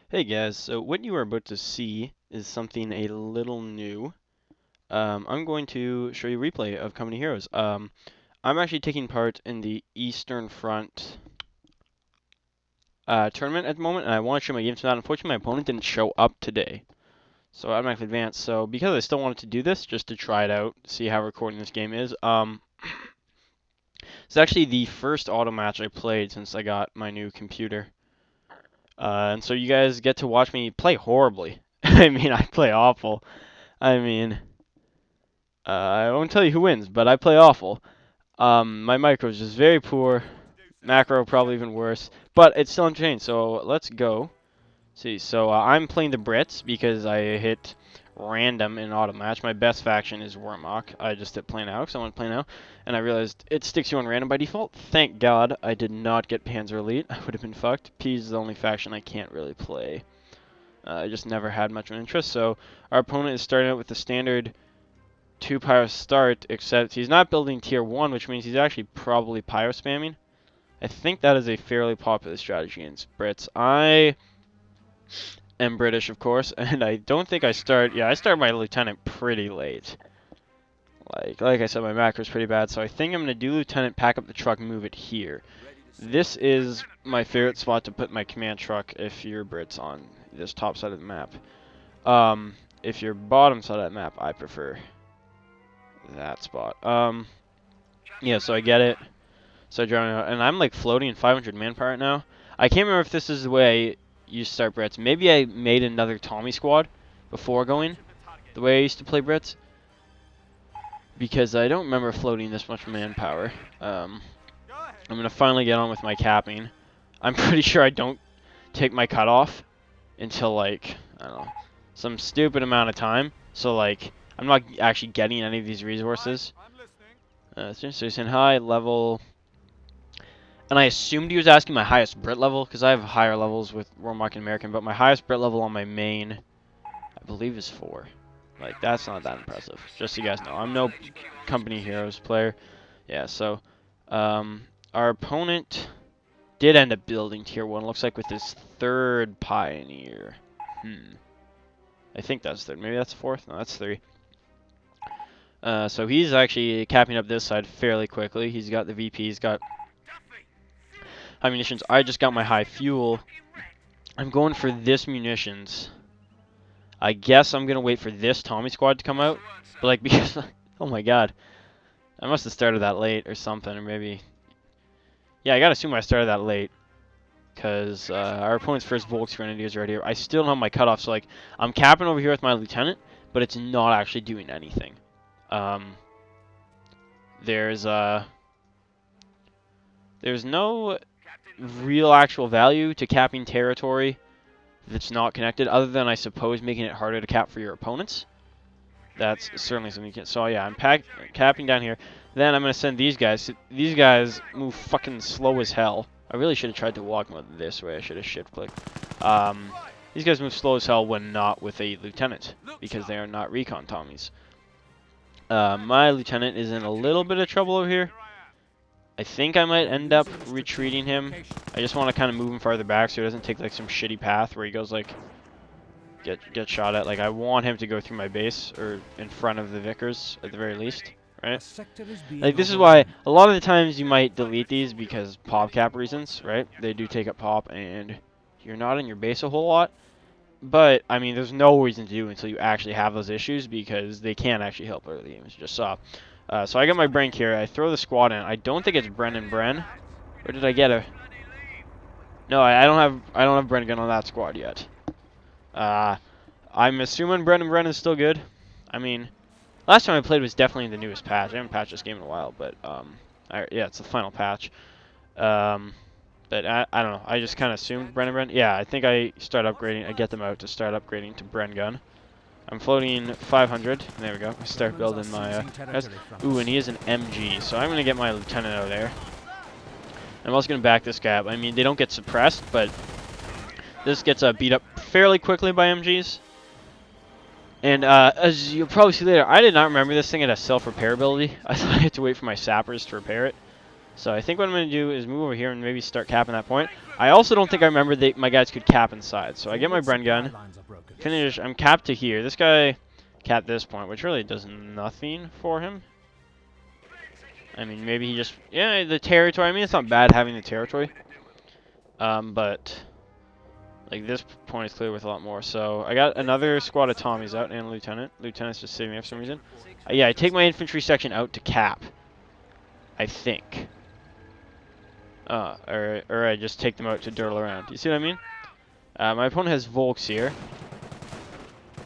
Hey guys, so what you are about to see is something a little new. I'm going to show you a replay of Company Heroes. I'm actually taking part in the Eastern Front tournament at the moment, and I want to show my games for that. Unfortunately, my opponent didn't show up today, so I automatically advanced. So because I still wanted to do this, just to try it out, see how recording this game is, it's actually the first Automatch I played since I got my new computer. And so you guys get to watch me play horribly. I mean, I play awful. I mean, I won't tell you who wins, but I play awful. My micro is just very poor. Macro probably even worse, but it's still entertaining. So let's go. See, so I'm playing the Brits because I hit random in Automatch. My best faction is Warmock. I just hit play now because I want to play now, and I realized it sticks you on random by default. Thank God I did not get Panzer Elite. I would have been fucked. P's is the only faction I can't really play. I just never had much of an interest. So our opponent is starting out with the standard 2 pyro start, except he's not building tier 1, which means he's actually probably pyro spamming. I think that is a fairly popular strategy in Brits. I am British, of course, and I don't think I start... Yeah, I start my lieutenant pretty late. Like I said, my macro is pretty bad, so I think I'm going to do lieutenant, pack up the truck, move it here. This is my favorite spot to put my command truck if you're Brits on this top side of the map. If you're bottom side of that map, I prefer that spot. Yeah, so I get it. So I drone out, and I'm like floating in 500 manpower right now. I can't remember if this is the way you start Brits. Maybe I made another Tommy squad before going, the way I used to play Brits, because I don't remember floating this much manpower. I'm gonna finally get on with my capping. I'm pretty sure I don't take my cutoff until like, I don't know, some stupid amount of time. So like, I'm not actually getting any of these resources. So he's saying high level, and I assumed he was asking my highest Brit level, because I have higher levels with Warmock and American, but my highest Brit level on my main, I believe, is 4. Like, that's not that impressive. Just so you guys know, I'm no Company Heroes player. Yeah, so, our opponent did end up building tier 1, looks like, with his 3rd Pioneer. I think that's 3rd. Maybe that's 4th? No, that's 3. So he's actually capping up this side fairly quickly. He's got the VP, he's got high munitions. I just got my high fuel. I'm going for this munitions. I guess I'm going to wait for this Tommy squad to come out. But like, because, oh my god. I must have started that late or something, or maybe... Yeah, I gotta assume I started that late. Because our opponent's first Volksgrenadier is right here. I still don't have my cutoff, so like, I'm capping over here with my lieutenant, but it's not actually doing anything. There's no real actual value to capping territory that's not connected, other than I suppose making it harder to cap for your opponents. That's certainly something you can. So yeah, I'm capping down here. Then I'm gonna send these guys. These guys move fucking slow as hell. I really should have tried to walk mode this way. I should have shift clicked. These guys move slow as hell when not with a lieutenant, because they are not recon Tommies. My lieutenant is in a little bit of trouble over here. I think I might end up retreating him. I just want to kind of move him farther back so he doesn't take like some shitty path where he goes like get shot at. Like, I want him to go through my base or in front of the Vickers at the very least, right? Like, this is why a lot of the times you might delete these because pop cap reasons, right? They do take up pop and you're not in your base a whole lot. But, I mean, there's no reason to do until you actually have those issues, because they can actually help early game, as you just saw. So I got my Brenk here. I throw the squad in. I don't think it's Bren. Or did I get a... No, I don't have Brennigan on that squad yet. I'm assuming Bren is still good. I mean, last time I played was definitely the newest patch. I haven't patched this game in a while, but yeah, it's the final patch. But I don't know. I just kind of assumed Bren. Yeah, I think I start upgrading. I get them out to start upgrading to Bren gun. I'm floating 500. There we go. I start building my guys. Ooh, and he is an MG, so I'm gonna get my lieutenant out there. I'm also gonna back this guy up. I mean, they don't get suppressed, but this gets beat up fairly quickly by MGs. And as you'll probably see later, I did not remember this thing had a self-repair ability. I thought I had to wait for my sappers to repair it. So I think what I'm going to do is move over here and maybe start capping that point. I also don't think I remember my guys could cap inside. So I get my Bren gun. Finish. I'm capped to here. This guy capped this point, which really does nothing for him. I mean, maybe he just... Yeah, the territory. I mean, it's not bad having the territory. But... Like, this point is clear with a lot more. So I got another squad of Tommies out and a Lieutenant. Lieutenant's just sitting there for some reason. Yeah, I take my infantry section out to cap. I think. Or I just take them out to dirtle around. You see what I mean? My opponent has Volks here.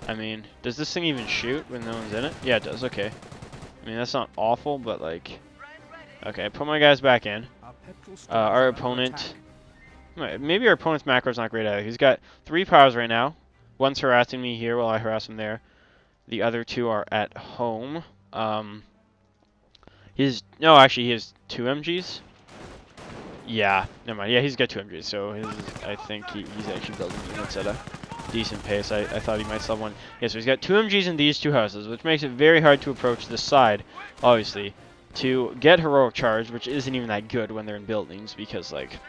I mean, does this thing even shoot when no one's in it? Yeah, it does. Okay. I mean, that's not awful, but like... Okay, I put my guys back in. Our opponent... Maybe our opponent's macro's not great either. He's got 3 powers right now. One's harassing me here while I harass him there. The other 2 are at home. No, actually, he has 2 MGs. Yeah, never mind. Yeah, he's got 2 MGs, so I think he's actually building units at a decent pace. I thought he might sell one. Yeah, so he's got 2 MGs in these 2 houses, which makes it very hard to approach this side, obviously, to get heroic charge, which isn't even that good when they're in buildings, because, like,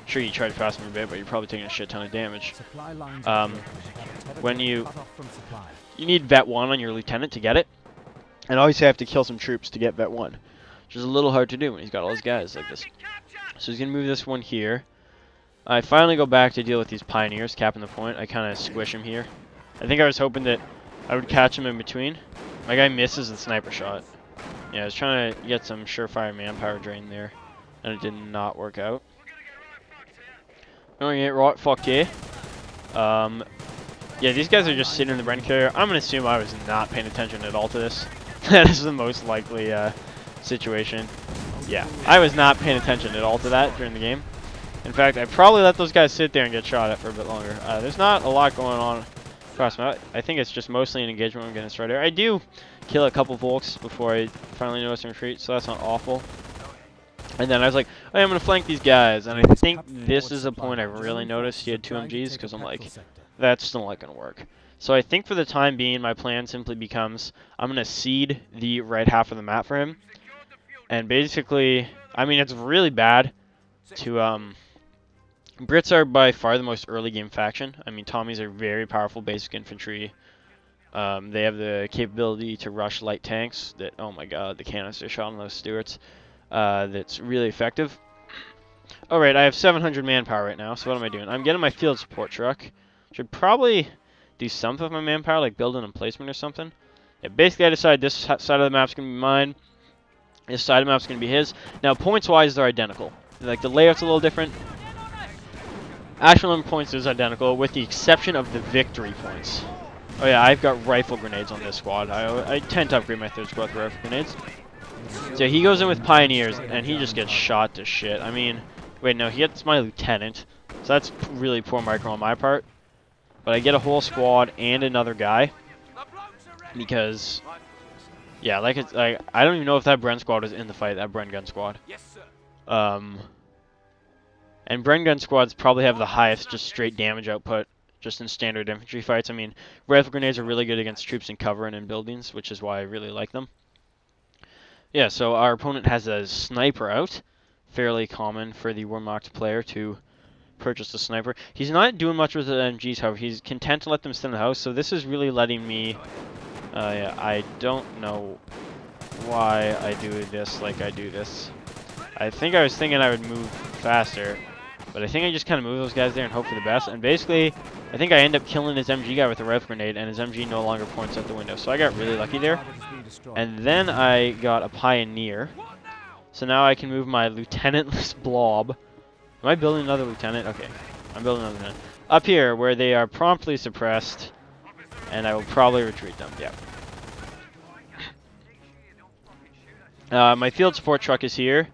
sure, you try to pass them a bit, but you're probably taking a shit ton of damage. When you need vet 1 on your lieutenant to get it, and obviously I have to kill some troops to get vet 1, which is a little hard to do when he's got all his guys like this. So he's going to move this one here. I finally go back to deal with these pioneers, capping the point. I kind of squish him here. I think I was hoping that I would catch him in between. My guy misses the sniper shot. Yeah, I was trying to get some surefire manpower drain there, and it did not work out. Going it right, fuck yeah. Yeah, these guys are just sitting in the Bren carrier. I'm going to assume I was not paying attention at all to this. That is the most likely situation. Yeah, I was not paying attention at all to that during the game. In fact, I probably let those guys sit there and get shot at for a bit longer. There's not a lot going on across my... I think it's just mostly an engagement I'm getting started. I do kill a couple Volks before I finally notice them retreat, so that's not awful. And then I was like, hey, I'm going to flank these guys. And I think this is a point I really noticed he had 2 MGs, because I'm like, that's still not going to work. So I think for the time being, my plan simply becomes, I'm going to cede the right half of the map for him. And basically, I mean, it's really bad to, Brits are by far the most early game faction. I mean, Tommies are very powerful basic infantry. They have the capability to rush light tanks that, oh my god, the canister shot on those Stuarts. That's really effective. Alright, I have 700 manpower right now, so what am I doing? I'm getting my field support truck. Should probably do something with my manpower, like build an emplacement or something. Yeah, basically I decided this side of the map's going to be mine. This side of the map's going to be his. Now, points-wise, they're identical. Like, the layout's a little different. Actual number of points is identical, with the exception of the victory points. Oh yeah, I've got rifle grenades on this squad. I tend to upgrade my 3rd squad with rifle grenades. So he goes in with pioneers, and he just gets shot to shit. I mean, wait, no, he gets my lieutenant. So that's really poor micro on my part. But I get a whole squad and another guy. Because, yeah, like I don't even know if that Bren squad is in the fight, that Bren gun squad. And Bren gun squads probably have the highest just straight damage output just in standard infantry fights. I mean, rifle grenades are really good against troops in cover and in buildings, which is why I really like them. Yeah, so our opponent has a sniper out. Fairly common for the Warmocked player to purchase a sniper. He's not doing much with the MGs, however. He's content to let them sit in the house, so this is really letting me... yeah, I don't know why I do this like I do this. I think I was thinking I would move faster, but I think I just kind of move those guys there and hope for the best. And basically, I think I end up killing his MG guy with a rifle grenade, and his MG no longer points out the window. So I got really lucky there. And then I got a pioneer. So now I can move my lieutenantless blob. Am I building another lieutenant? Okay, I'm building another lieutenant. Up here, where they are promptly suppressed, and I will probably retreat them. Yeah. My field support truck is here,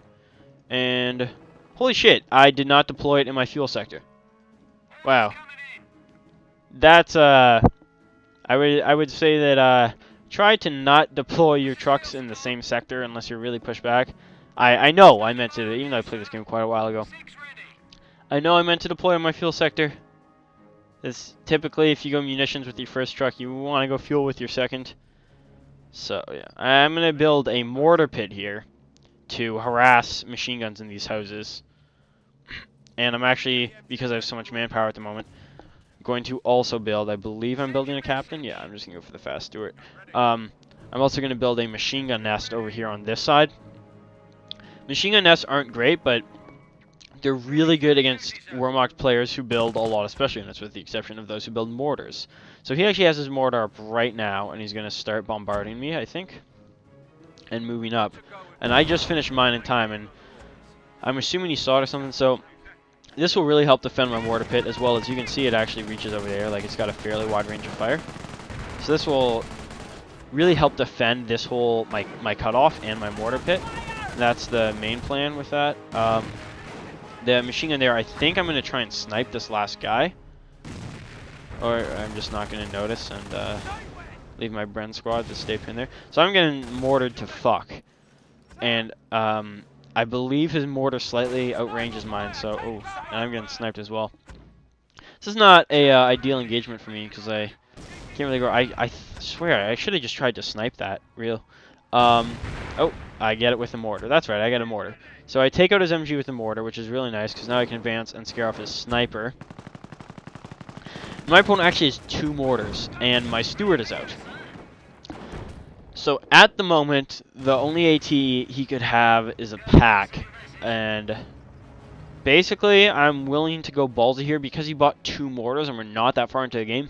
and holy shit, I did not deploy it in my fuel sector. Wow. That's I would say that try to not deploy your trucks in the same sector unless you're really pushed back. I know I meant to, even though I played this game quite a while ago. I know I meant to deploy in my fuel sector. This typically, if you go munitions with your first truck, you want to go fuel with your second. So yeah, I'm gonna build a mortar pit here to harass machine guns in these houses. And I'm actually, because I have so much manpower at the moment, going to also build, I believe I'm building a captain. Yeah, I'm just going to go for the fast Stuart. I'm also going to build a machine gun nest over here on this side. Machine gun nests aren't great, but they're really good against Warmock players who build a lot of special units, with the exception of those who build mortars. So he actually has his mortar up right now, and he's going to start bombarding me, I think, and moving up. And I just finished mine in time, and I'm assuming he saw it or something, so this will really help defend my mortar pit, as well as you can see it actually reaches over there, like it's got a fairly wide range of fire. So this will really help defend this whole, my cutoff and my mortar pit. That's the main plan with that. The machine gun there, I think I'm going to try and snipe this last guy. Or I'm just not going to notice and leave my Bren squad to stay pinned there. So I'm getting mortared to fuck. And I believe his mortar slightly outranges mine, so, and I'm getting sniped as well. This is not a ideal engagement for me, because I can't really go. I swear, I should have just tried to snipe that, real. Oh, I get it with the mortar. That's right, I get a mortar. So I take out his MG with the mortar, which is really nice, because now I can advance and scare off his sniper. My opponent actually has 2 mortars, and my Stuart is out. So at the moment, the only AT he could have is a pack, and basically I'm willing to go ballsy here because he bought 2 mortars and we're not that far into the game,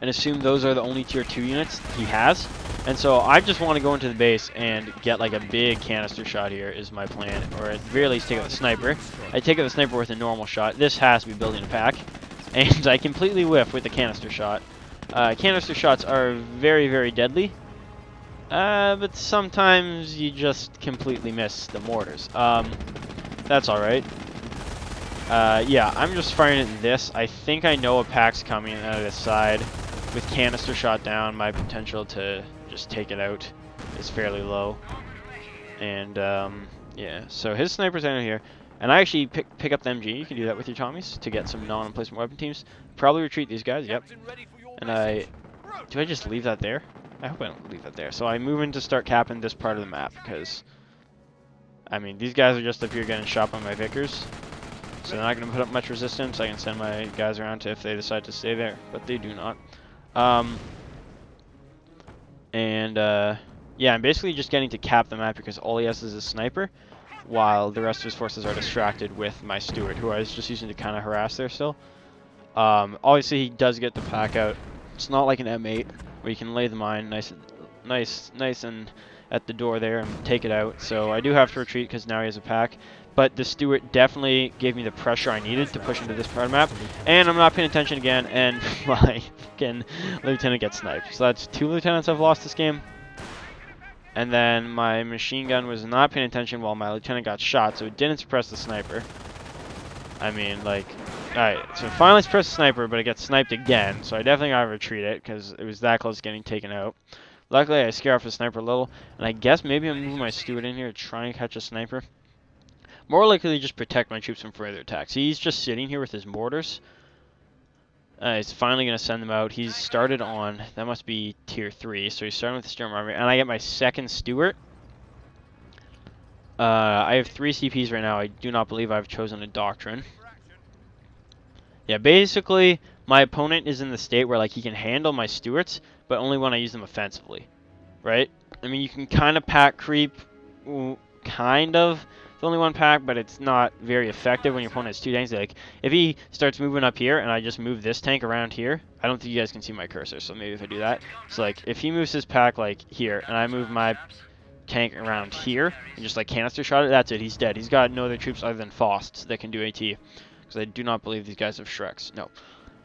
and assume those are the only tier 2 units he has. And so I just want to go into the base and get like a big canister shot here is my plan, or at the very least take out the sniper. I take out the sniper with a normal shot. This has to be building a pack, and I completely whiff with the canister shot. Canister shots are very, very deadly. But sometimes you just completely miss the mortars. That's alright. Yeah, I'm just firing at this. I think I know a pack's coming out of this side. With canister shot down, my potential to just take it out is fairly low. And, yeah, so his sniper's down here. And I actually pick up the MG. You can do that with your Tommies to get some non-emplacement weapon teams. Probably retreat these guys, yep. And do I just leave that there? I hope I don't leave that there. So I move in to start capping this part of the map, because, I mean, these guys are just up here getting shot by my Vickers. So they're not going to put up much resistance. I can send my guys around to if they decide to stay there, but they do not. Yeah, I'm basically just getting to cap the map because all he has is a sniper, while the rest of his forces are distracted with my Stuart, who I was just using to kind of harass there still. Obviously, he does get the pack out. It's not like an M8 where you can lay the mine nice and at the door there and take it out. So I do have to retreat because now he has a pack. But the Stuart definitely gave me the pressure I needed to push into this part of the map. And I'm not paying attention again, and my fucking lieutenant gets sniped. So that's 2 lieutenants I've lost this game. And then my machine gun was not paying attention while my lieutenant got shot, so it didn't suppress the sniper. I mean, like, alright, so finally suppressed the sniper, but it gets sniped again, so I definitely gotta retreat it, because it was that close to getting taken out. Luckily, I scare off the sniper a little, and I guess maybe I'm moving my Stuart in here to try and catch a sniper. More likely just protect my troops from further attacks. He's just sitting here with his mortars. He's finally going to send them out. He's started on, that must be tier 3, so he's starting with the Storm Army, and I get my second Stuart. I have 3 CPs right now. I do not believe I've chosen a Doctrine. Yeah, basically, my opponent is in the state where, like, he can handle my Stuarts, but only when I use them offensively, right? I mean, you can kind of pack creep, kind of. It's only 1 pack, but it's not very effective when your opponent has 2 tanks. Like, if he starts moving up here, and I just move this tank around here, I don't think you guys can see my cursor, so maybe if I do that. So, like, if he moves his pack, like, here, and I move my tank around here, and just, like, canister shot it, that's it, he's dead. He's got no other troops other than Faust that can do AT. Because I do not believe these guys have Shreks. No.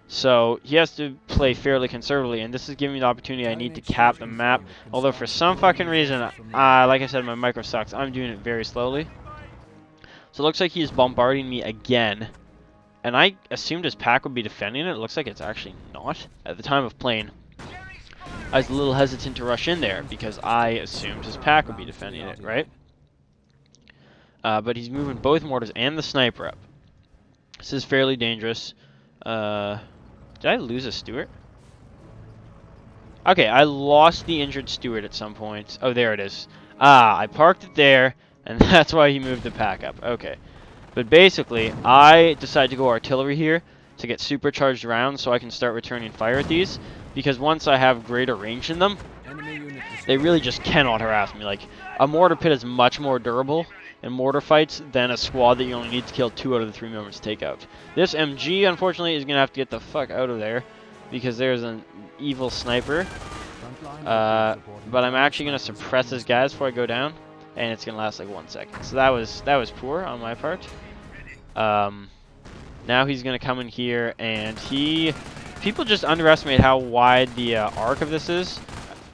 So he has to play fairly conservatively, and this is giving me the opportunity I need to cap the map. Although for some fucking reason, like I said, my micro sucks. I'm doing it very slowly. So it looks like he's bombarding me again. And I assumed his pack would be defending it. It looks like it's actually not. At the time of playing, I was a little hesitant to rush in there because I assumed his pack would be defending it, right? But he's moving both mortars and the sniper up. This is fairly dangerous. Did I lose a Stuart? Okay, I lost the injured Stuart at some point. Oh, there it is. I parked it there, And that's why he moved the pack up. Okay. But basically, I decided to go artillery here to get supercharged rounds so I can start returning fire at these. Because once I have greater range in them, they really just cannot harass me. Like, a mortar pit is much more durable in mortar fights than a squad that you only need to kill 2 out of the 3 members to take out. This MG, unfortunately, is going to have to get the fuck out of there because there's an evil sniper. But I'm actually going to suppress this guys before I go down, and it's going to last like 1 second. So that was poor on my part. Now he's going to come in here, and people just underestimate how wide the arc of this is.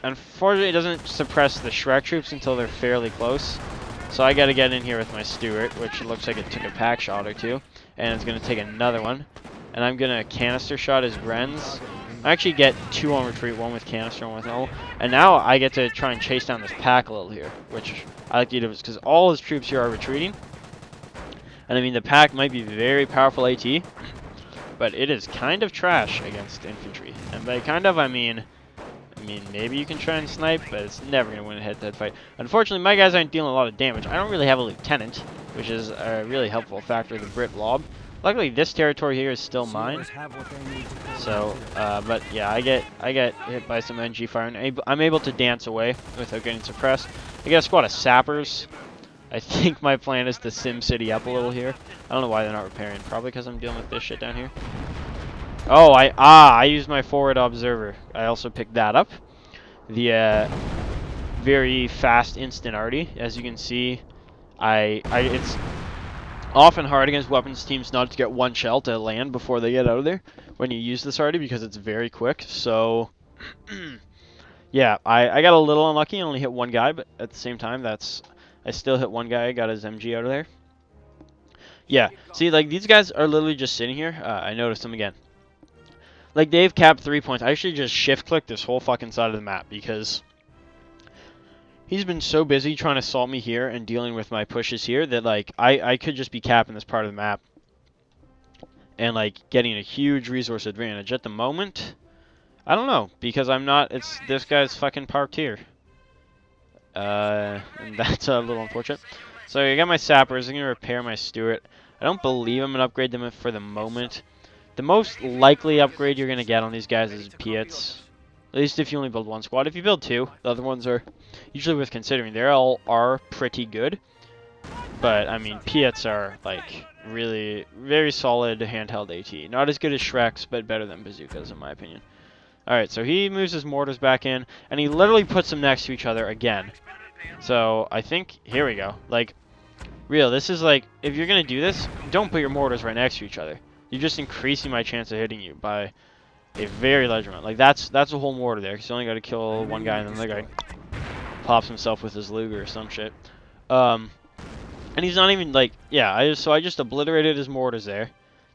Unfortunately, it doesn't suppress the Shrek troops until they're fairly close. So I got to get in here with my Stuart, which looks like it took a pack shot or 2. And it's going to take another one. And I'm going to canister shot his Grens. I actually get 2 on retreat, 1 with canister, 1 with no. And now I get to try and chase down this pack a little here, which I like to do because all his troops here are retreating. And I mean, the pack might be very powerful AT, but it is kind of trash against infantry. And by kind of, I mean, maybe you can try and snipe, but it's never going to win a head-to-head fight. Unfortunately, my guys aren't dealing a lot of damage. I don't really have a lieutenant, which is a really helpful factor of the Brit lob. Luckily, this territory here is still mine. So, but yeah, I get hit by some NG fire, and I'm able to dance away without getting suppressed. I get a squad of sappers. I think my plan is to sim city up a little here. I don't know why they're not repairing. Probably because I'm dealing with this shit down here. Oh, I used my forward observer. I also picked that up. The very fast instant arty. As you can see, it's often hard against weapons teams not to get 1 shell to land before they get out of there when you use this arty because it's very quick. So yeah, I got a little unlucky and only hit 1 guy, but at the same time I still hit 1 guy, got his MG out of there. Yeah, see, like, these guys are literally just sitting here. I noticed them again. Like, they've capped 3 points. I actually just shift-clicked this whole fucking side of the map because he's been so busy trying to assault me here and dealing with my pushes here that, like, I could just be capping this part of the map and, like, getting a huge resource advantage. At the moment, I don't know, because I'm not, this guy's fucking parked here. And that's a little unfortunate. So I got my sappers. I'm going to repair my Stuart. I don't believe I'm going to upgrade them for the moment. The most likely upgrade you're going to get on these guys is Piets. At least if you only build 1 squad. If you build 2, the other ones are usually worth considering. They all are pretty good. But, I mean, Piets are, like, really very solid handheld AT. Not as good as Shrek's, but better than bazookas, in my opinion. Alright, so he moves his mortars back in, and he literally puts them next to each other again. So, I think, here we go. Like, this is like, if you're going to do this, don't put your mortars right next to each other. You're just increasing my chance of hitting you by a very large amount. Like, that's a whole mortar there, because you only got to kill 1 guy, and then the other guy pops himself with his Luger or some shit. And he's not even, like, yeah, I just obliterated his mortars there.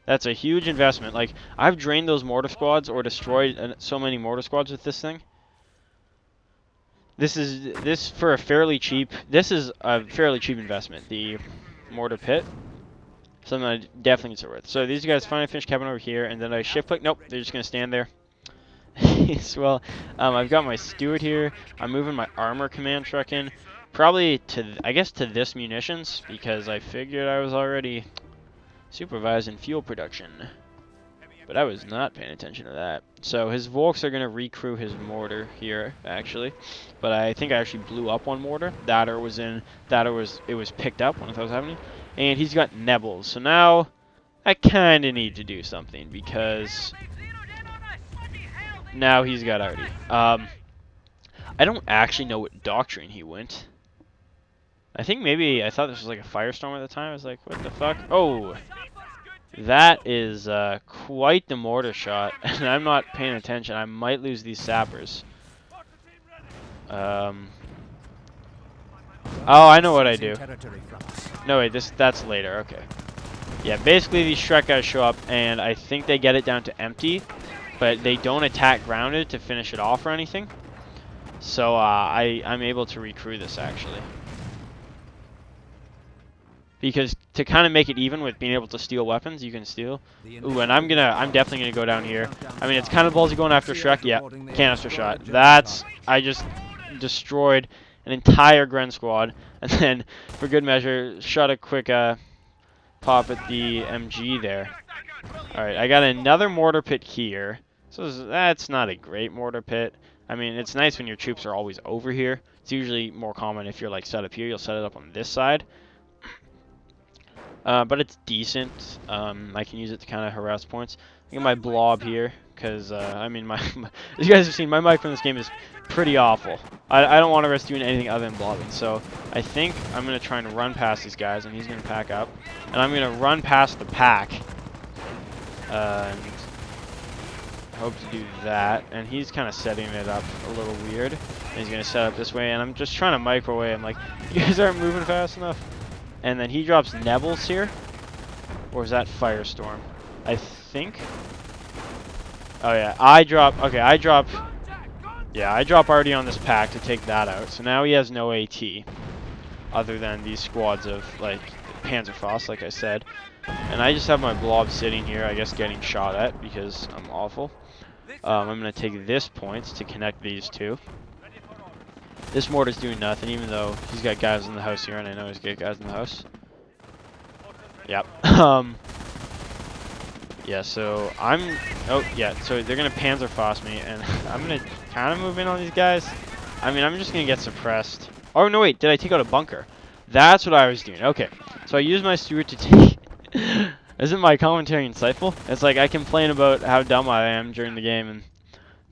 That's a huge investment. Like, I've drained those mortar squads or destroyed so many mortar squads with this thing. This is a fairly cheap investment. The mortar pit, something I definitely consider worth. So these guys finally finished capping over here, and then I shift click. Nope, they're just gonna stand there. Well, I've got my Stuart here. I'm moving my armor command truck in, probably to this munitions because I figured I was already supervising fuel production. But I was not paying attention to that. So his Volks are going to recrew his mortar here, actually. But I think I actually blew up 1 mortar. It was picked up when I thought it was happening. And he's got Nebels. So now I kind of need to do something because now he's got Arty. I don't actually know what doctrine he went. I think maybe I thought this was like a firestorm at the time. I was like, what the fuck? Oh! That is quite the mortar shot, and I'm not paying attention. I might lose these sappers. Oh, I know what I do. No, wait, that's later. Okay. Yeah, basically these Shrek guys show up, and I think they get it down to empty, but they don't attack grounded to finish it off or anything. So I'm able to recrew this actually. Because to kind of make it even with being able to steal weapons, you can steal. Ooh, and I'm definitely gonna go down here. I mean, it's kind of ballsy going after Shrek. Yeah, canister shot. I just destroyed an entire Gren squad, and then, for good measure, shot a quick pop at the MG there. Alright, I got another mortar pit here. So that's not a great mortar pit. I mean, it's nice when your troops are always over here. It's usually more common if you're like set up here, you'll set it up on this side. But it's decent. I can use it to kind of harass points. I get my blob here, because, I mean, as you guys have seen, my mic from this game is pretty awful. I don't want to risk doing anything other than blobbing, so I think I'm going to try and run past these guys, and he's going to pack up. And I'm going to run past the pack, and hope to do that. And he's kind of setting it up a little weird. And he's going to set up this way, and I'm just trying to microwave. I'm like, you guys aren't moving fast enough. And then he drops Nebels here. Or is that Firestorm? I think. Oh yeah, I drop already on this pack to take that out. So now he has no AT. Other than these squads of, like, Panzerfaust, like I said. And I just have my blob sitting here, I guess getting shot at because I'm awful. I'm going to take this point to connect these two. This mortar's doing nothing, even though he's got guys in the house here, and I know he's got guys in the house. Yep. Yeah, so so they're gonna Panzerfaust me, and I'm gonna kind of move in on these guys. I mean, I'm just gonna get suppressed. Oh, no, wait, did I take out a bunker? That's what I was doing. Okay, so I used my Stewart to take... Isn't my commentary insightful? It's like I complain about how dumb I am during the game, and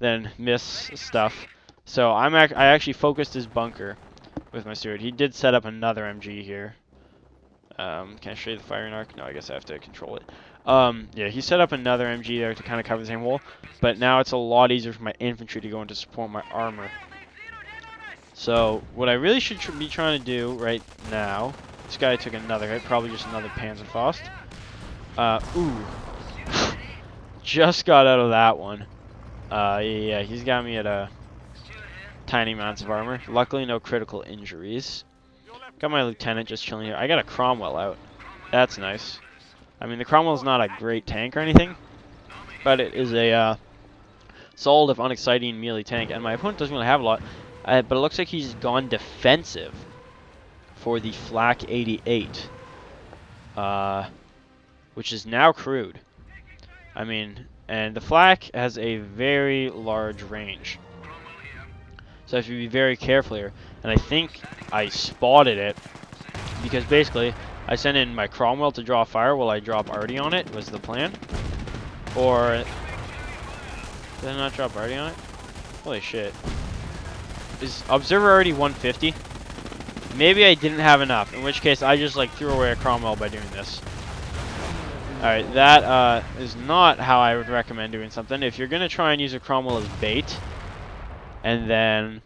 then miss stuff. So I actually focused his bunker with my Stewart. He did set up another MG here. Can I show you the firing arc? No, I guess I have to control it. Yeah, he set up another MG there to kind of cover the same hole, but now it's a lot easier for my infantry to go in to support my armor. So what I really should be trying to do right now, this guy took another hit, probably just another Panzerfaust. Ooh. Just got out of that one. Yeah, he's got me at a tiny amounts of armor. Luckily, no critical injuries. Got my lieutenant just chilling here. I got a Cromwell out. That's nice. I mean, the Cromwell's not a great tank or anything, but it is a solid if unexciting melee tank. And my opponent doesn't really have a lot, but it looks like he's gone defensive for the Flak 88, which is now crude. I mean, and the Flak has a very large range. So I have to be very careful here. And I think I spotted it because basically I sent in my Cromwell to draw fire while I drop Artie on it was the plan. Or did I not drop Artie on it? Holy shit. Is Observer already 150? Maybe I didn't have enough, in which case I just like threw away a Cromwell by doing this. Alright, that is not how I would recommend doing something. If you're gonna try and use a Cromwell as bait, and then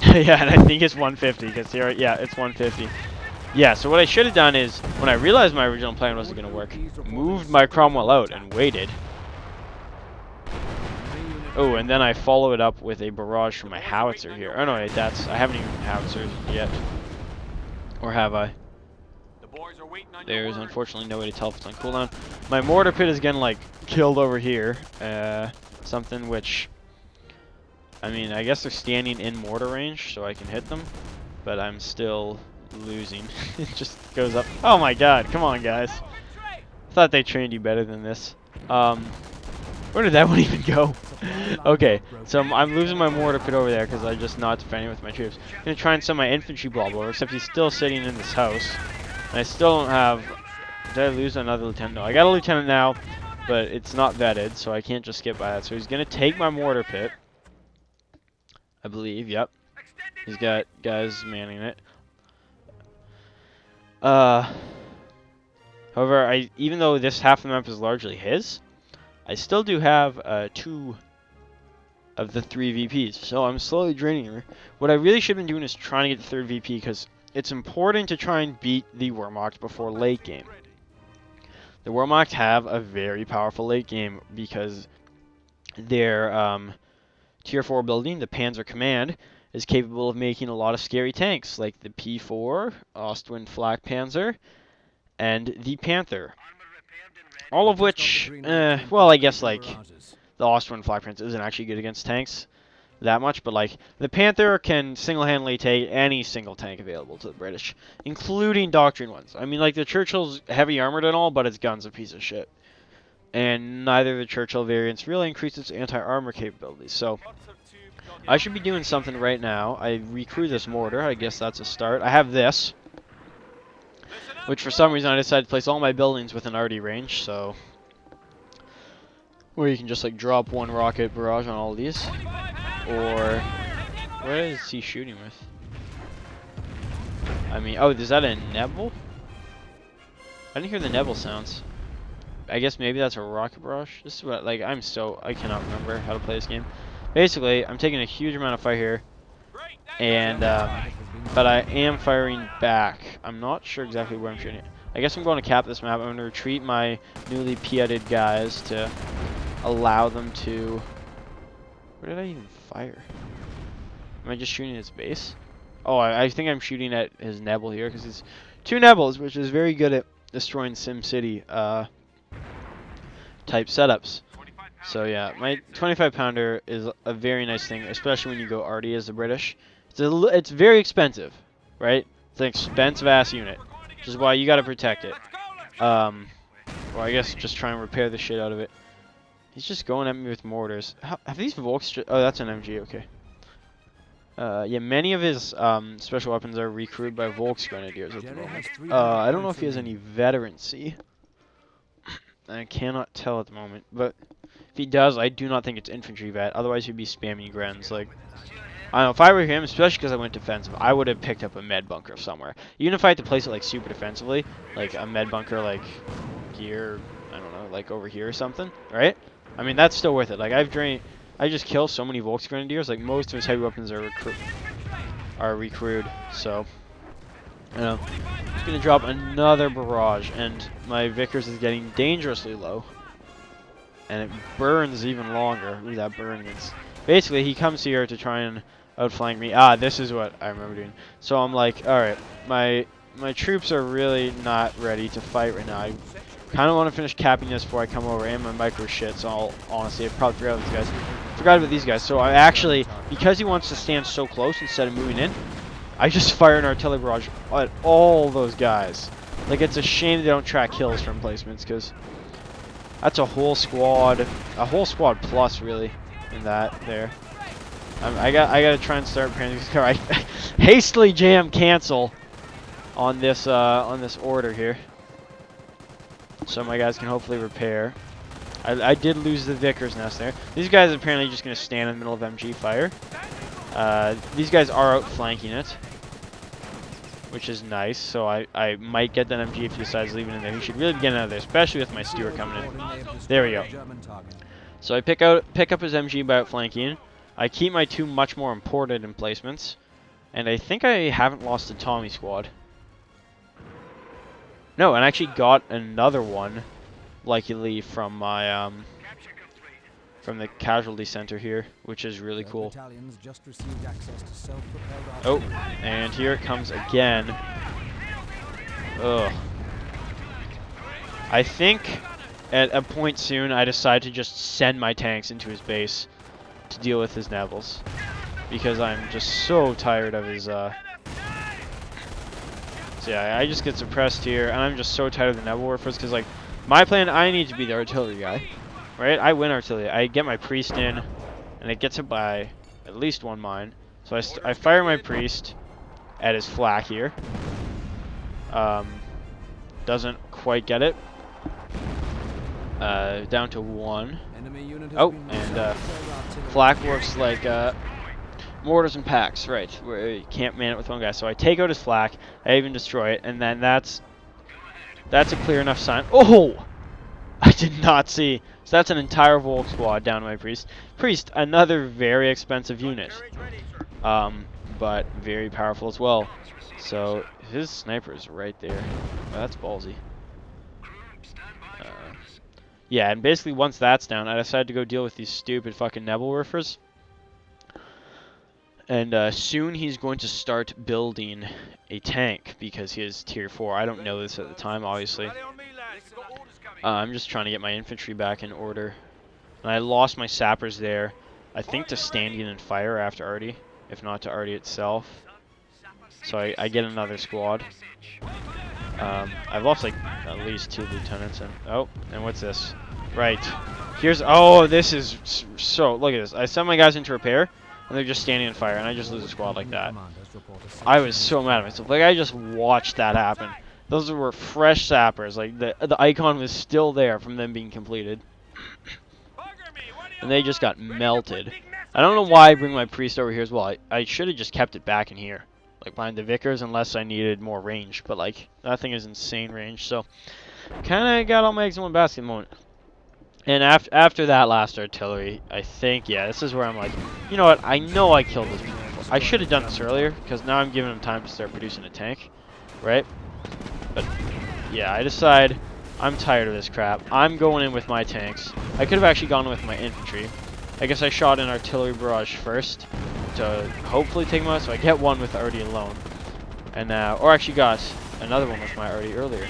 yeah, and I think it's 150 because here, yeah, it's 150. Yeah, so what I should have done is when I realized my original plan wasn't going to work, moved my Cromwell out and waited. Oh, and then I follow it up with a barrage from my howitzer here. Oh no, wait, I haven't even howitzers yet, or have I? There's unfortunately no way to tell if it's on cooldown. My mortar pit is getting like killed over here. Something which, I mean, I guess they're standing in mortar range, so I can hit them, but I'm still losing. It just goes up. Oh my god, come on, guys. I thought they trained you better than this. Where did that one even go? Okay, so I'm losing my mortar pit over there because I'm just not defending with my troops. I'm going to try and send my infantry blob over, except he's still sitting in this house. And I still don't have... Did I lose another lieutenant? No, I got a lieutenant now, but it's not vetted, so I can't just skip by that. So he's going to take my mortar pit. I believe, yep. He's got guys manning it. However, even though this half of the map is largely his, I still do have 2 of the 3 VPs, so I'm slowly draining her. What I really should have been doing is trying to get the 3rd VP, because it's important to try and beat the Wehrmacht before late game. The Wehrmacht have a very powerful late game, because their Tier 4 building, the Panzer Command, is capable of making a lot of scary tanks, like the P4, Ostwind Flak Panzer, and the Panther. All of which, well, I guess, like, the Ostwind Flak Panzer isn't actually good against tanks, that much, but like the Panther can single-handedly take any single tank available to the British, including doctrine ones. I mean, like the Churchill's heavy armored and all, but its gun's a piece of shit. And neither of the Churchill variants really increase its anti-armor capabilities. So I should be doing something right now. I recruit this mortar. I guess that's a start. I have this, which for some reason I decided to place all my buildings within arty range. So where you can just like drop one rocket barrage on all of these. Or, what is he shooting with? I mean, oh, is that a Nebel? I didn't hear the Nebel sounds. I guess maybe that's a rocket barrage. This is what, like, I cannot remember how to play this game. Basically, I'm taking a huge amount of fire here, and, but I am firing back. I'm not sure exactly where I'm shooting. I guess I'm going to cap this map. I'm going to retreat my newly pietted guys to allow them to... Where did I even fire? Am I just shooting his base? Oh, I think I'm shooting at his Nebel here, because he's 2 Nebels, which is very good at destroying SimCity type setups. So yeah, my 25 pounder is a very nice thing, especially when you go arty as the British. It's very expensive, right? It's an expensive ass unit, which is why you got to protect it. Well, I guess just try and repair the shit out of it. He's just going at me with mortars. Have these Volks? Oh, that's an MG. Okay. Yeah, many of his special weapons are recruited by Volks Grenadiers at the moment. I don't know if he has any veterancy. I cannot tell at the moment, but if he does, I do not think it's infantry vet. Otherwise, he'd be spamming Grens. Like, I don't know, if I were him, especially because I went defensive, I would have picked up a med bunker somewhere. Even if I had to place it like super defensively, like a med bunker like here, I don't know, like over here or something, right? I mean, that's still worth it. Like, I just kill so many Volks Grenadiers. Like, most of his heavy weapons are recruited. So, you know, he's gonna drop another barrage, and my Vickers is getting dangerously low, and it burns even longer. Look at that burn. Basically, he comes here to try and outflank me. Ah, this is what I remember doing. So I'm like, all right, my troops are really not ready to fight right now. I kind of want to finish capping this before I come over, and my micro shit. So honestly, I probably forgot about these guys. So I actually, because he wants to stand so close instead of moving in, I just fire an artillery barrage at all those guys. Like, it's a shame they don't track kills from placements, because that's a whole squad plus, really, in that there. I gotta try and start preparing these cars. I hastily jam cancel on this order here, so my guys can hopefully repair. I did lose the Vickers nest there. These guys are apparently just gonna stand in the middle of MG fire. These guys are outflanking it, which is nice. So I might get that MG if he decides leaving in there. He should really be getting out of there, especially with my Stewart coming in. There we go. So I pick up his MG by outflanking. I keep my 2 much more important emplacements, and I think I haven't lost a Tommy squad. No, and I actually got another one, luckily, from my from the casualty center here, which is really cool. Oh, and here it comes again. Ugh. I think at a point soon I decide to just send my tanks into his base to deal with his Nevils, because I'm just so tired of his so yeah, I just get suppressed here, and I'm just so tired of the Neville warfares, because like my plan, I need to be the artillery guy, right? I win artillery. I get my priest in, and it gets hit by at least 1 mine. So I fire my priest at his flak here. Doesn't quite get it. Down to 1. Oh, and flak works like mortars and packs, right? Where you can't man it with 1 guy. So I take out his flak, I even destroy it, and then that's a clear enough sign. Oh! I did not see. So that's an entire Volk squad down to my priest. Priest, another very expensive unit, but very powerful as well. So his sniper is right there. Oh, that's ballsy. Yeah, and basically once that's down, I decided to go deal with these stupid fucking Nebelwerfers. And soon he's going to start building a tank, because he is tier 4. I don't know this at the time, obviously. I'm just trying to get my infantry back in order. And I lost my sappers there. I think to standing and fire after Artie, if not to Artie itself. So I get another squad. I've lost like at least 2 lieutenants. And what's this? Right. Oh, this is so, look at this. I send my guys into repair, and they're just standing in fire, and I just lose a squad like that. I was so mad at myself. Like, I just watched that happen. Those were fresh sappers. Like, the icon was still there from them being completed. And they just got melted. I don't know why I bring my priest over here as well. I should have just kept it back in here, like behind the Vickers, unless I needed more range. But, like, that thing is insane range. So, kind of got all my eggs in one basket moment. And after that last artillery, I think, yeah, this is where I'm like, you know what, I know I killed this before. I should have done this earlier, because now I'm giving them time to start producing a tank, right? But, yeah, I decide I'm tired of this crap. I'm going in with my tanks. I could have actually gone in with my infantry. I guess I shot an artillery barrage first to hopefully take them out, so I get one with Artie alone. And, or actually got another one with my Artie earlier.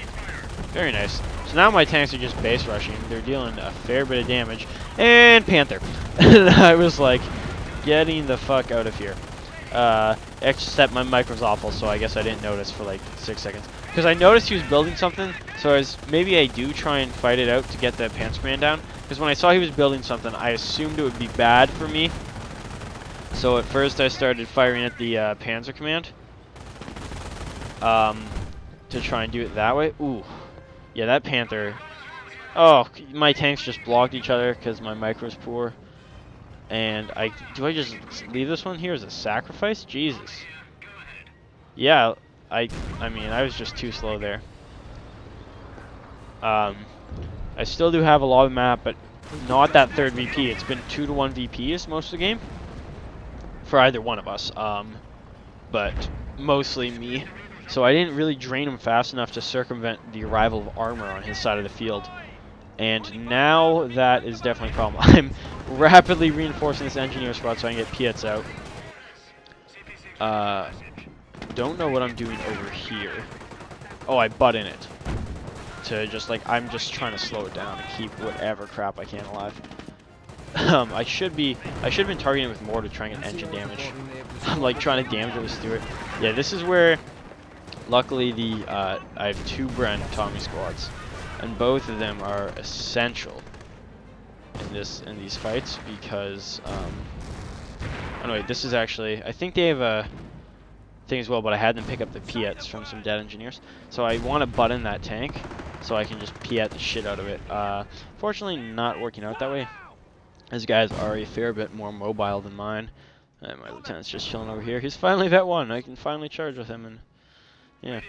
Very nice. So now my tanks are just base rushing. They're dealing a fair bit of damage. And Panther. And I was like, getting the fuck out of here. Except my micro's awful, so I guess I didn't notice for like 6 seconds. Because I noticed he was building something, so maybe I do try and fight it out to get the Panzer Command down. Because when I saw he was building something, I assumed it would be bad for me. So at first I started firing at the Panzer Command. To try and do it that way. Ooh. Yeah, that Panther. Oh, my tanks just blocked each other because my micro's poor. And do I just leave this one here as a sacrifice? Jesus. Yeah, I mean, I was just too slow there. I still do have a lot of map, but not that third VP. It's been 2-to-1 VPs most of the game for either one of us. But mostly me. So I didn't really drain him fast enough to circumvent the arrival of armor on his side of the field. And now that is definitely a problem. I'm rapidly reinforcing this engineer squad so I can get Piets out. Don't know what I'm doing over here. Oh, I butt in it. To just like, I'm just trying to slow it down and keep whatever crap I can alive. I should have been targeting it with more to try and get engine damage. I'm like trying to damage it with Stuart. Yeah, this is where luckily I have 2 Brent Tommy squads, and both of them are essential in these fights because anyway, this is actually, I think they have a thing as well, but I had them pick up the Piets from some dead engineers, so I want to butt in that tank so I can just Piet the shit out of it. Fortunately, not working out that way. His guys are a fair bit more mobile than mine. My lieutenant's just chilling over here. He's finally vet 1. I can finally charge with him, and yeah.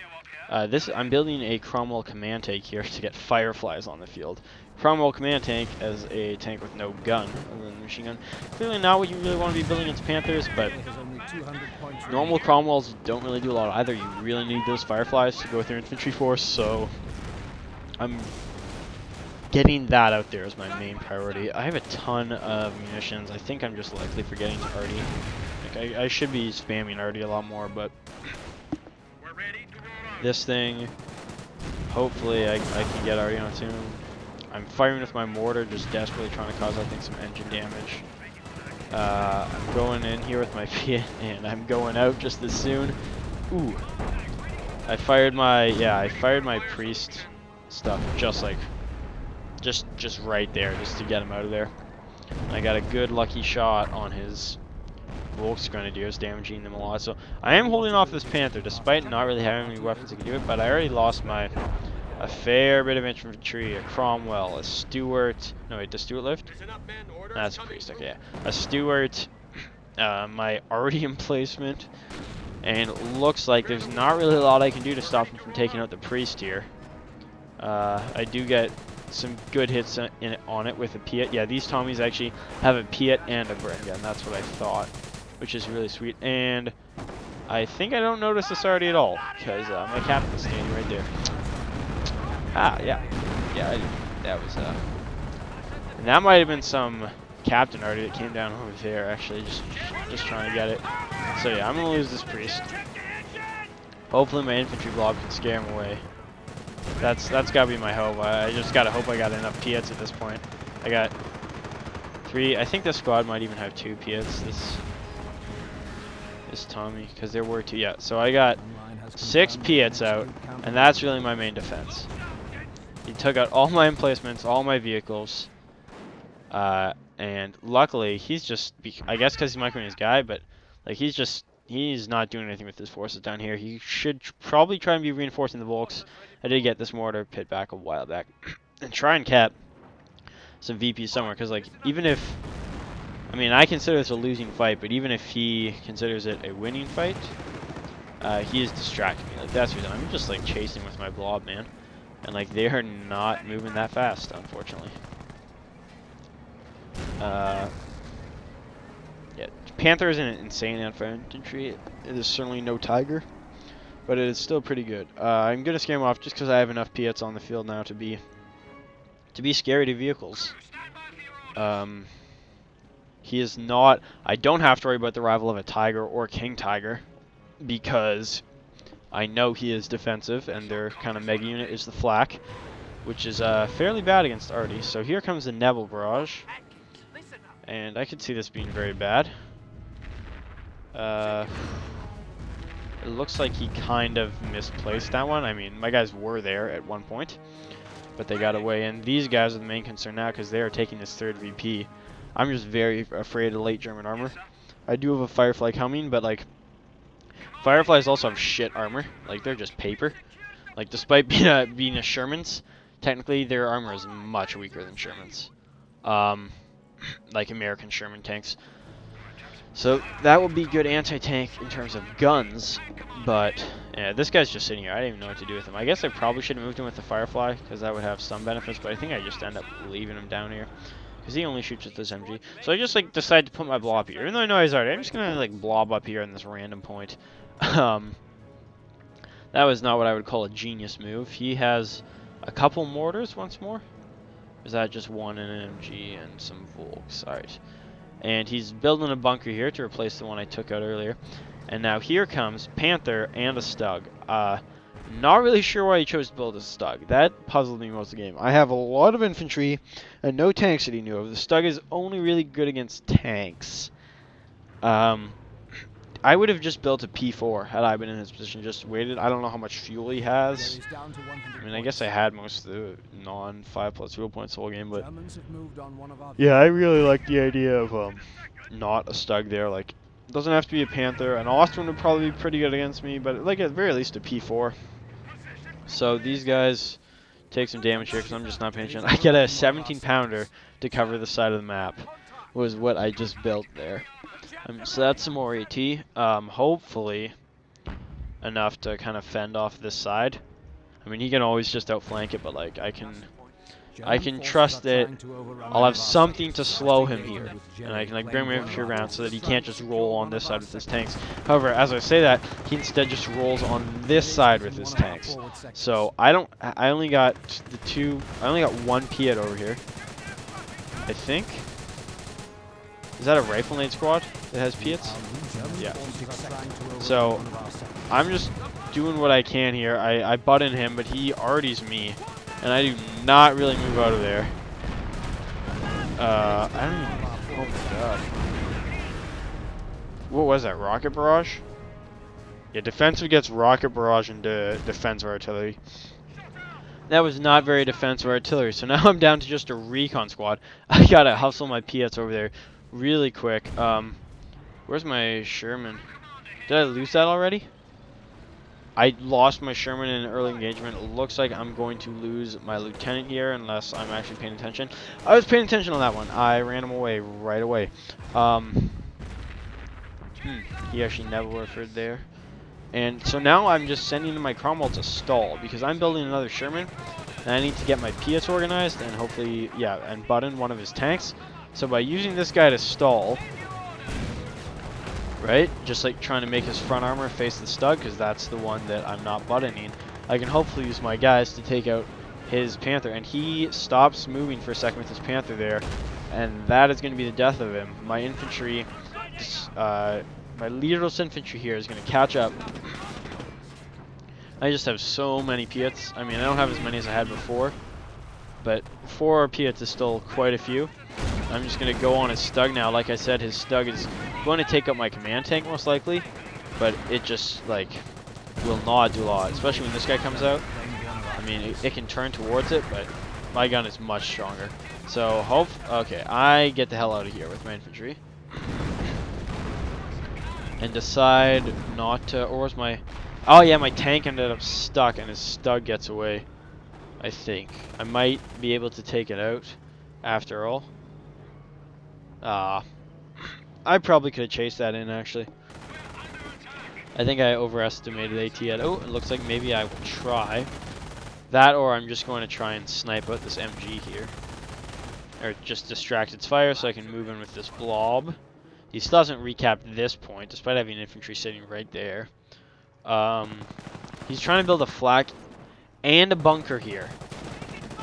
I'm building a Cromwell command tank here to get Fireflies on the field. Cromwell command tank as a tank with no gun, other than machine gun. Clearly not what you really want to be building against Panthers, but normal Cromwells don't really do a lot either. You really need those Fireflies to go with your infantry force, so I'm getting that out there as my main priority. I have a ton of munitions. I think I'm just likely forgetting Artie. Like, I should be spamming Artie a lot more, but this thing, hopefully I can get Artie on soon. I'm firing with my mortar, just desperately trying to cause, I think, some engine damage. I'm going in here with my Piet, and I'm going out just as soon. Ooh. I fired my priest stuff just like, just right there, just to get him out of there. I got a good lucky shot on his Volks Grenadiers, damaging them a lot. So I am holding off this Panther, despite not really having any weapons that can do it, but I already lost a fair bit of infantry, a Cromwell, a Stuart. No, wait, does Stuart lift? That's a priest, okay, yeah. A Stuart, my Artie emplacement, and it looks like there's not really a lot I can do to stop him from taking out the priest here. I do get some good hits on it with a Piet. Yeah, these Tommies actually have a Piet and a Bren gun. That's what I thought, which is really sweet. And I think I don't notice this already at all, because my captain's standing right there. Ah, yeah. Yeah, that was, and that might have been some captain already that came down over there, actually, just trying to get it. So yeah, I'm going to lose this priest. Hopefully my infantry blob can scare him away. That's got to be my hope. I just got to hope I got enough Piets at this point. I got 3. I think this squad might even have 2 Piets. This Tommy, because there were 2. Yeah, so I got 6 Piets out, and that's really my main defense. He took out all my emplacements, all my vehicles, and luckily he's just, I guess because he's Micron's guy, but like he's not doing anything with his forces down here. He should probably try and be reinforcing the Volks. I did get this mortar pit back a while back, and try and cap some VPs somewhere, because like even if, I mean, I consider this a losing fight, but even if he considers it a winning fight, he is distracting me. Like that's the reason I'm just like chasing with my blob, man. And like they are not moving that fast, unfortunately. Yeah, Panther isn't insane infantry. It is certainly no Tiger, but it is still pretty good. I'm gonna scare him off just because I have enough Piets on the field now to be scary to vehicles. He is not. I don't have to worry about the arrival of a Tiger or King Tiger because I know he is defensive, and their kind of mega unit is the Flak, which is fairly bad against Artie. So here comes the Nebel Barrage, and I could see this being very bad. It looks like he kind of misplaced that one. I mean, my guys were there at one point, but they got away, and these guys are the main concern now because they are taking this 3rd VP. I'm just very afraid of late German armor. I do have a Firefly coming, but like Fireflies also have shit armor. Like they're just paper. Like despite being a Sherman's, technically their armor is much weaker than Sherman's. Like American Sherman tanks. So that would be good anti-tank in terms of guns, but yeah, this guy's just sitting here. I didn't even know what to do with him. I guess I probably should have moved him with the Firefly, because that would have some benefits, but I think I just end up leaving him down here, because he only shoots with this MG. So I just like decided to put my blob here. Even though I know he's already, I'm just going to like blob up here in this random point. That was not what I would call a genius move. He has a couple mortars once more. Is that just one and an MG and some Volks? Alright. And he's building a bunker here to replace the one I took out earlier. And now here comes Panther and a Stug. Not really sure why he chose to build a Stug. That puzzled me most of the game. I have a lot of infantry and no tanks that he knew of. The Stug is only really good against tanks. I would have just built a P4 had I been in his position, just waited. I don't know how much fuel he has. I mean, I guess I had most of the non-5+ fuel points the whole game, but yeah, I really like the idea of not a Stug there. Like, it doesn't have to be a Panther. An Austrian would probably be pretty good against me, but like at very least a P4. So these guys take some damage here because I'm just not paying attention. I get a 17-pounder to cover the side of the map, was what I just built there. So that's some more AT. Hopefully enough to kind of fend off this side. I mean, he can always just outflank it, but like I can trust that I'll have something to slow him here, and I can like bring my infantry around so that he can't just roll on this side with his tanks. However, as I say that, he instead just rolls on this side with his tanks. So I only got one Piet over here, I think. Is that a rifle nade squad that has Piets? Yeah. So I'm just doing what I can here. I butt in him, but he arties me, and I do not really move out of there. I don't even. Oh my god. What was that? Rocket barrage? Yeah, defensive gets rocket barrage into defensive artillery. That was not very defensive artillery. So now I'm down to just a recon squad. I gotta hustle my Piets over there really quick. Where's my Sherman? Did I lose that already? I lost my Sherman in an early engagement. It looks like I'm going to lose my lieutenant here unless I'm actually paying attention. I was paying attention on that one. I ran him away right away. He actually never referred there. And so now I'm just sending my Cromwell to stall because I'm building another Sherman. And I need to get my Piets organized and hopefully, yeah, and button one of his tanks. So by using this guy to stall, right, just like trying to make his front armor face the Stug, because that's the one that I'm not buttoning, I can hopefully use my guys to take out his Panther. And he stops moving for a second with his Panther there, and that is going to be the death of him. My infantry, my leaderless infantry here is going to catch up. I just have so many Piets. I mean, I don't have as many as I had before, but 4 Piets is still quite a few. I'm just going to go on his Stug now. Like I said, his Stug is going to take up my command tank most likely, but it just, like, will not do a lot, especially when this guy comes out. I mean, it can turn towards it, but my gun is much stronger. So, okay, I get the hell out of here with my infantry. And decide not to, or was my, oh yeah, my tank ended up stuck and his Stug gets away, I think. I might be able to take it out after all. I probably could have chased that in, actually. I think I overestimated AT at, oh, it looks like maybe I will try. That, or I'm just going to try and snipe out this MG here. Or just distract its fire so I can move in with this blob. He still hasn't recapped this point, despite having infantry sitting right there. He's trying to build a flak and a bunker here.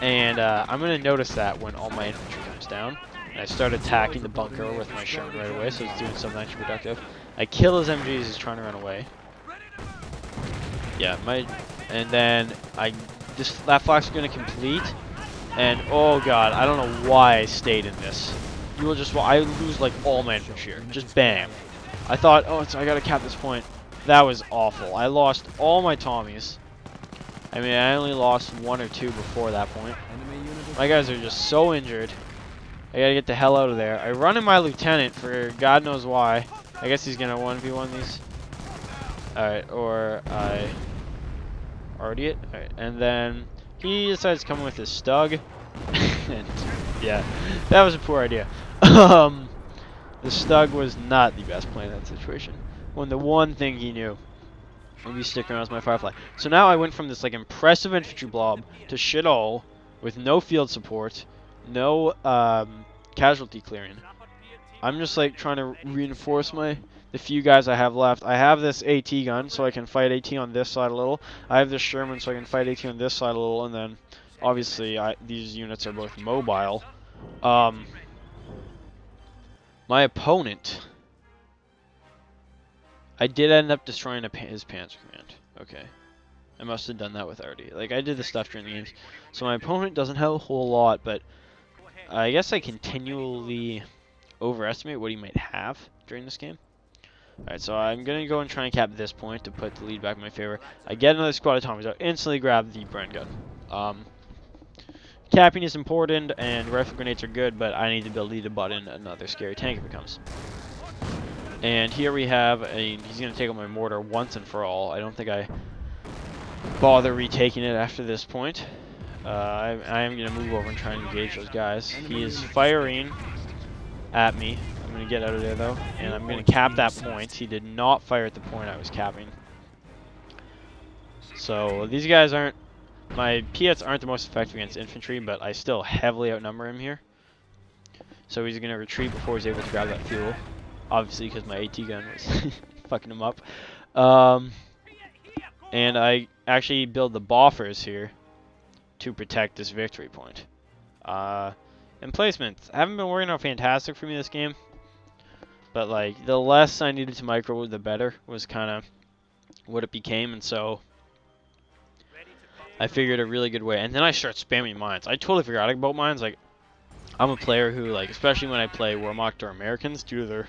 And I'm going to notice that when all my infantry comes down. And I start attacking the bunker with my Sherman right away, so it's doing something actually productive. I kill his MGs, he's trying to run away. Yeah, and then that flak's going to complete. And oh god, I don't know why I stayed in this. I lose like all my infantry here. Just bam. I thought, oh, I gotta cap this point. That was awful. I lost all my Tommies. I mean, I only lost 1 or 2 before that point. My guys are just so injured. I gotta get the hell out of there. I run in my lieutenant for God knows why. I guess he's gonna 1v1 these. Alright, or I already it. Alright, and then he decides to come with his Stug. And yeah, that was a poor idea. The Stug was not the best play in that situation. When the one thing he knew would be sticking around with my Firefly. So now I went from this like impressive infantry blob to shit all with no field support, no casualty clearing. I'm just like trying to reinforce the few guys I have left. I have this AT gun so I can fight AT on this side a little. I have this Sherman so I can fight AT on this side a little, and then obviously these units are both mobile. My opponent, I did end up destroying his Panzer Command. Okay. I must have done that with Artie. Like, I did the stuff during the games. So my opponent doesn't have a whole lot, but I guess I continually overestimate what he might have during this game. Alright, so I'm going to go and try and cap this point to put the lead back in my favor. I get another squad of Tommies. I'll instantly grab the Bren gun. Capping is important, and rifle grenades are good, but I need the ability to butt in another scary tank if it comes. And here we have he's going to take out my mortar once and for all. I don't think I bother retaking it after this point. I am going to move over and try and engage those guys. He is firing at me. I'm going to get out of there though, and I'm going to cap that point. He did not fire at the point I was capping. So these guys aren't, my Piets aren't the most effective against infantry, but I still heavily outnumber him here. So he's going to retreat before he's able to grab that fuel. Obviously because my AT gun was fucking him up. And I actually build the boffers here to protect this victory point. Emplacements haven't been working out fantastic for me this game. But like, the less I needed to micro, the better was kind of what it became. And so I figured a really good way. And then I start spamming mines. I totally forgot about mines. Like, I'm a player who, like, especially when I play Wehrmacht or Americans, due to their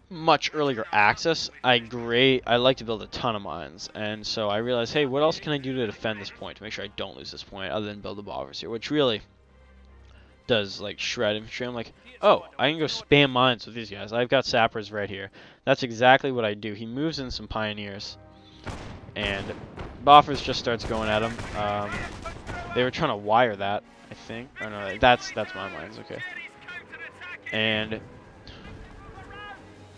much earlier access, I like to build a ton of mines. And so I realized, hey, what else can I do to defend this point to make sure I don't lose this point other than build the boffers here, which really does like shred infantry. I'm like, oh, I can go spam mines with these guys. I've got sappers right here. That's exactly what I do. He moves in some pioneers, and boffers just starts going at him. They were trying to wire that, I think. Or no, that's my mines. Okay, and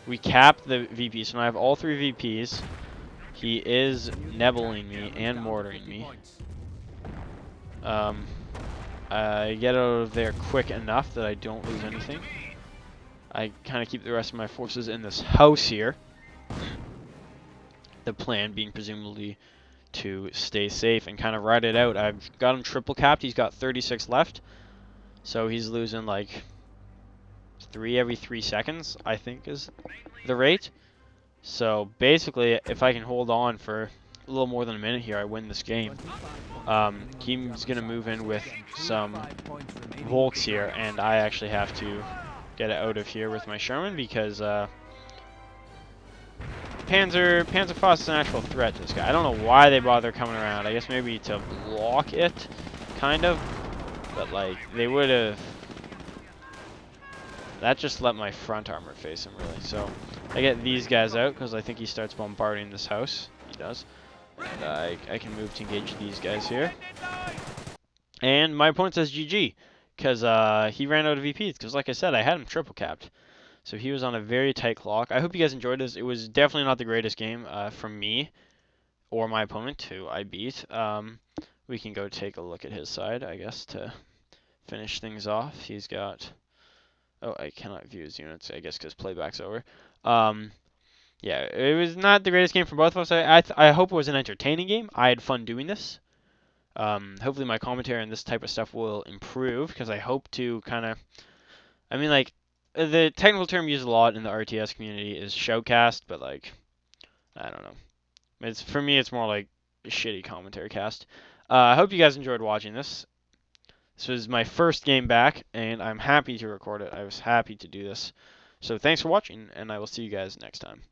we cap the VP. So now I have all 3 VPs. He is nebbling me and mortaring me. I get out of there quick enough that I don't lose anything. I kind of keep the rest of my forces in this house here. The plan being presumably to stay safe and kind of ride it out. I've got him triple capped. He's got 36 left. So he's losing like 3 every 3 seconds, I think is the rate. So basically, if I can hold on for a little more than a minute here, I win this game. He's gonna move in with some Volks here, and I actually have to get out of here with my Sherman because Panzerfaust is an actual threat to this guy. I don't know why they bother coming around. I guess maybe to block it, kind of. But like they would have. That just let my front armor face him, really. So I get these guys out because I think he starts bombarding this house. He does. And I can move to engage these guys here. And my opponent says GG because he ran out of VPs. Because like I said, I had him triple capped. So he was on a very tight clock. I hope you guys enjoyed this. It was definitely not the greatest game from me or my opponent, who I beat. We can go take a look at his side, I guess, to finish things off. He's got... Oh, I cannot view his units, I guess, because playback's over. Yeah, it was not the greatest game for both of us. I hope it was an entertaining game. I had fun doing this. Hopefully my commentary and this type of stuff will improve, because I hope to kind of... I mean, like, the technical term used a lot in the RTS community is shoutcast, but, like, I don't know. For me, it's more like a shitty commentary cast. I hope you guys enjoyed watching this. This was my first game back, and I'm happy to record it. I was happy to do this. So thanks for watching, and I will see you guys next time.